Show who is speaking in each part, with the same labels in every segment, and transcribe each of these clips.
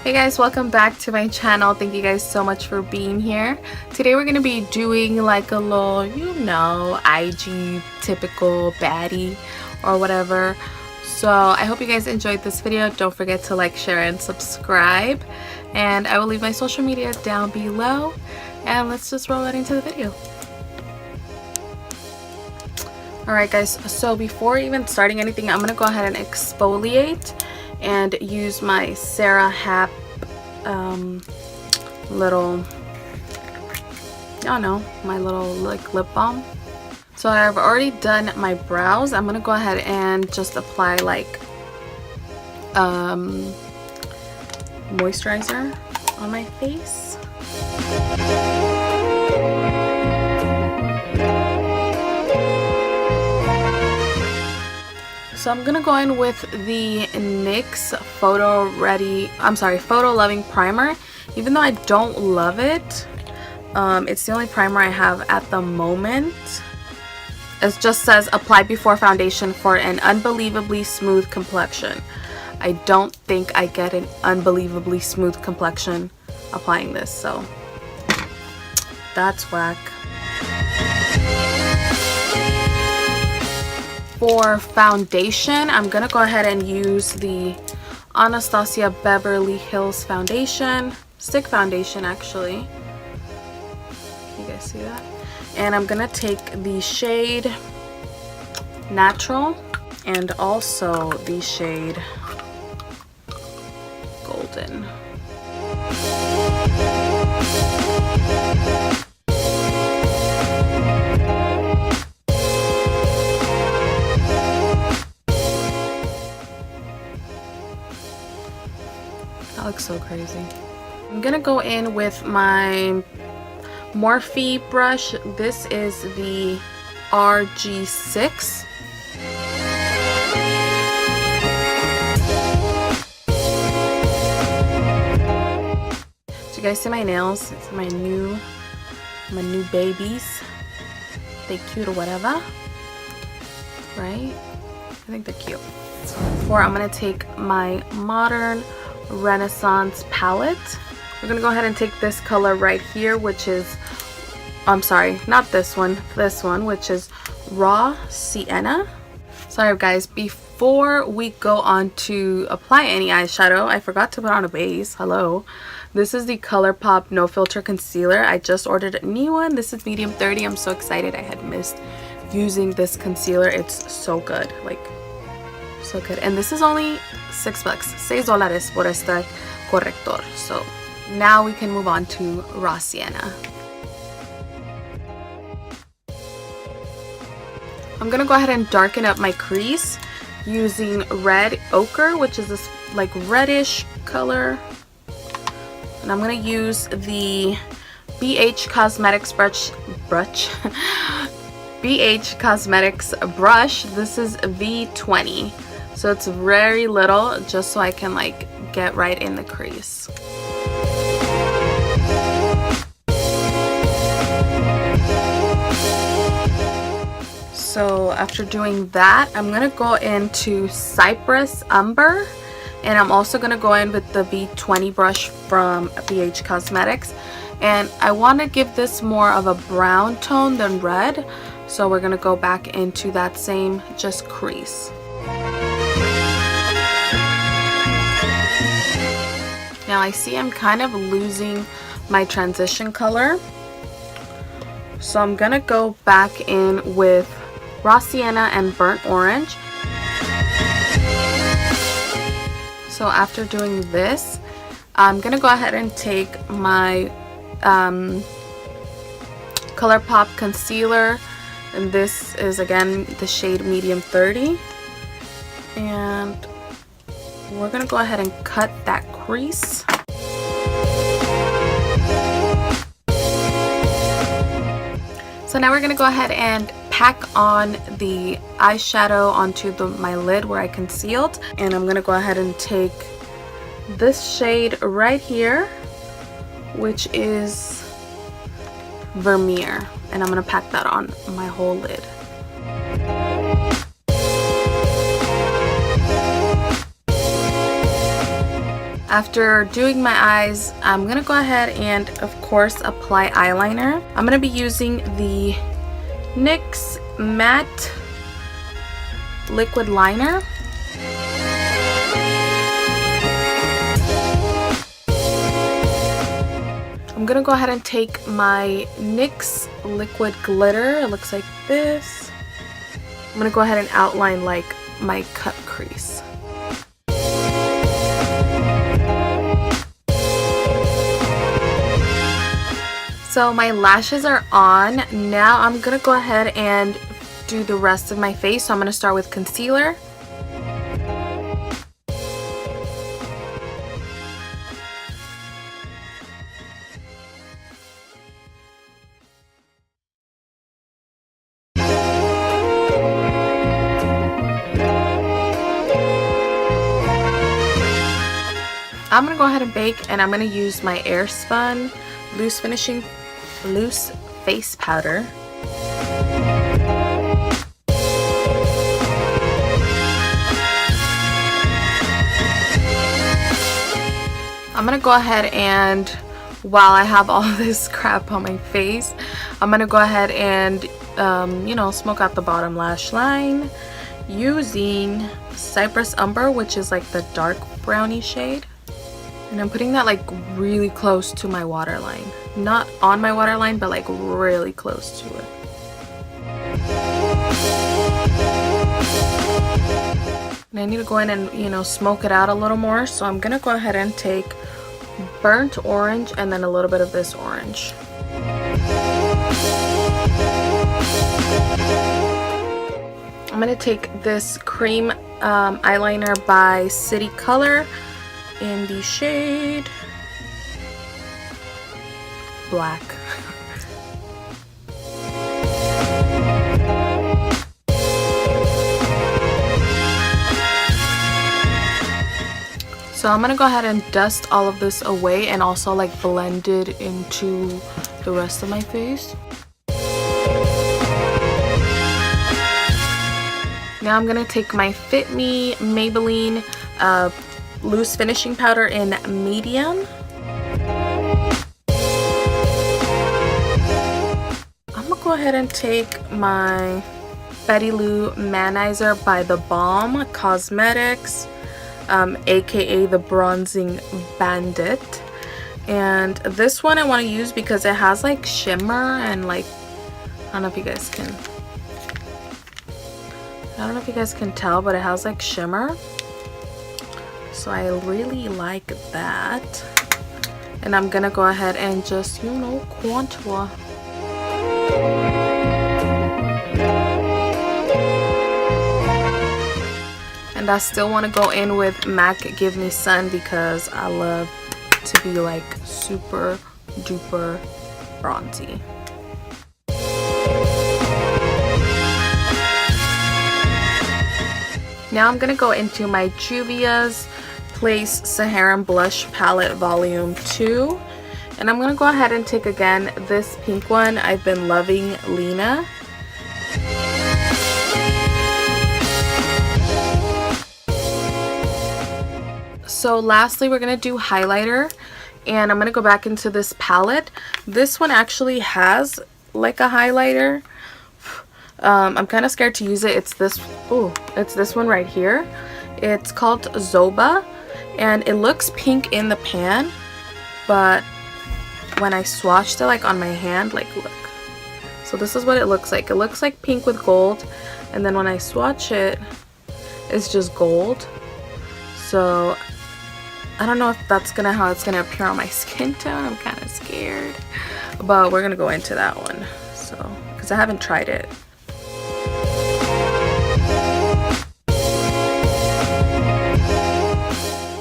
Speaker 1: Hey guys, welcome back to my channel. Thank you guys so much for being here. Today we're gonna be doing like a little, IG typical baddie or whatever. So I hope you guys enjoyed this video. Don't forget to like, share, and subscribe. And I will leave my social media down below. And let's just roll right into the video. Alright guys, so before even starting anything, I'm gonna go ahead and exfoliate and use my Sarah Hap little, my little like lip balm. So I've already done my brows. I'm gonna go ahead and just apply like moisturizer on my face. So I'm gonna go in with the NYX Photo Loving Primer. Even though I don't love it, it's the only primer I have at the moment. It just says apply before foundation for an unbelievably smooth complexion. I don't think I get an unbelievably smooth complexion applying this, so that's whack. For foundation, I'm gonna go ahead and use the Anastasia Beverly Hills foundation, stick foundation actually. Can you guys see that? And I'm gonna take the shade Natural and also the shade Golden. That looks so crazy. I'm gonna go in with my Morphe brush. This is the RG6. So you guys see my nails? It's my new babies. They cute or whatever, right? I think they're cute. Or I'm gonna take my Modern Renaissance palette. We're gonna go ahead and take this color right here, which is, I'm sorry, not this one, which is Raw Sienna. Sorry guys, before we go on to apply any eyeshadow, I forgot to put on a base. Hello. This is the ColourPop No Filter Concealer. I just ordered a new one. This is medium 30. I'm so excited. I had missed using this concealer. It's so good, like so good. And this is only $6, $6 por este corrector. So now we can move on to Raw Sienna. I'm gonna go ahead and darken up my crease using Red Ochre, which is this like reddish color. And I'm gonna use the BH Cosmetics brush. BH Cosmetics brush. This is V20. So it's very little, just so I can like get right in the crease. So after doing that, I'm gonna go into Cypress Umber, and I'm also gonna go in with the V20 brush from BH Cosmetics. And I want to give this more of a brown tone than red, so we're gonna go back into that same just crease. Now I see I'm kind of losing my transition color, so I'm gonna go back in with Raw Sienna and Burnt Orange. So after doing this, I'm gonna go ahead and take my ColourPop concealer, and this is again the shade medium 30, and we're gonna go ahead and cut that crease. So now we're gonna go ahead and pack on the eyeshadow onto my lid where I concealed, and I'm gonna go ahead and take this shade right here, which is Vermeer, and I'm gonna pack that on my whole lid. After doing my eyes, I'm gonna go ahead and of course apply eyeliner. I'm gonna be using the NYX matte liquid liner. I'm gonna go ahead and take my NYX liquid glitter. It looks like this. I'm gonna go ahead and outline like my cut crease. So my lashes are on. Now I'm gonna go ahead and do the rest of my face. So I'm gonna start with concealer. I'm gonna go ahead and bake, and I'm gonna use my Airspun loose face powder. I'm gonna go ahead and, while I have all this crap on my face, I'm gonna go ahead and you know, smoke out the bottom lash line using Cypress Umber, which is like the dark brownie shade. And I'm putting that like really close to my waterline. Not on my waterline, but like really close to it. And I need to go in and, you know, smoke it out a little more. So I'm gonna go ahead and take burnt orange and then a little bit of this orange. I'm gonna take this cream eyeliner by City Color in the shade Black. So I'm gonna go ahead and dust all of this away and also like blend it into the rest of my face. Now I'm gonna take my Fit Me Maybelline loose finishing powder in medium. I'm gonna go ahead and take my Betty Lou Manizer by The Balm Cosmetics, aka the Bronzing Bandit. And this one I want to use because it has like shimmer and like, I don't know if you guys can tell, but it has like shimmer. So I really like that. And I'm gonna go ahead and just, you know, contour. And I still want to go in with MAC Give Me Sun because I love to be like super duper bronzy. Now I'm gonna go into my Juvia's Place Saharan Blush Palette Volume 2. And I'm gonna go ahead and take again this pink one. I've been loving Lena. So lastly, we're gonna do highlighter. And I'm gonna go back into this palette. This one actually has like a highlighter. I'm kind of scared to use it. It's this one right here. It's called Zoba, and it looks pink in the pan, but when I swatched it like on my hand, like look. So this is what it looks like. It looks like pink with gold, and then when I swatch it, it's just gold. So I don't know if that's how it's gonna appear on my skin tone. I'm kind of scared, but we're gonna go into that one. So because I haven't tried it.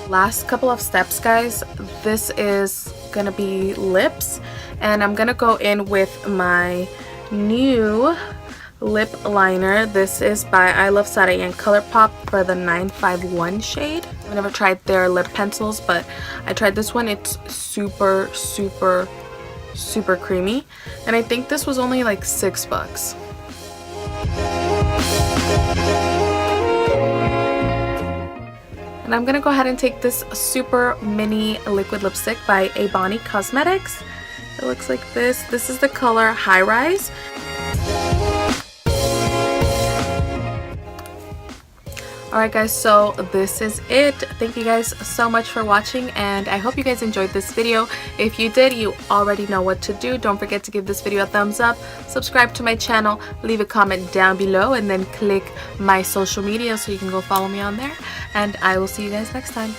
Speaker 1: Last couple of steps, guys. This is gonna be lips, and I'm gonna go in with my new lip liner. This is by I Love Saturday and ColourPop for the 951 shade. I've never tried their lip pencils, but I tried this one. It's super creamy, and I think this was only like $6. And And I'm gonna go ahead and take this super mini liquid lipstick by BADDIE Cosmetics. It looks like this. This is the color High Rise. Alright guys, so this is it. Thank you guys so much for watching, and I hope you guys enjoyed this video. If you did, you already know what to do. Don't forget to give this video a thumbs up, subscribe to my channel, leave a comment down below, and then click my social media so you can go follow me on there. And I will see you guys next time.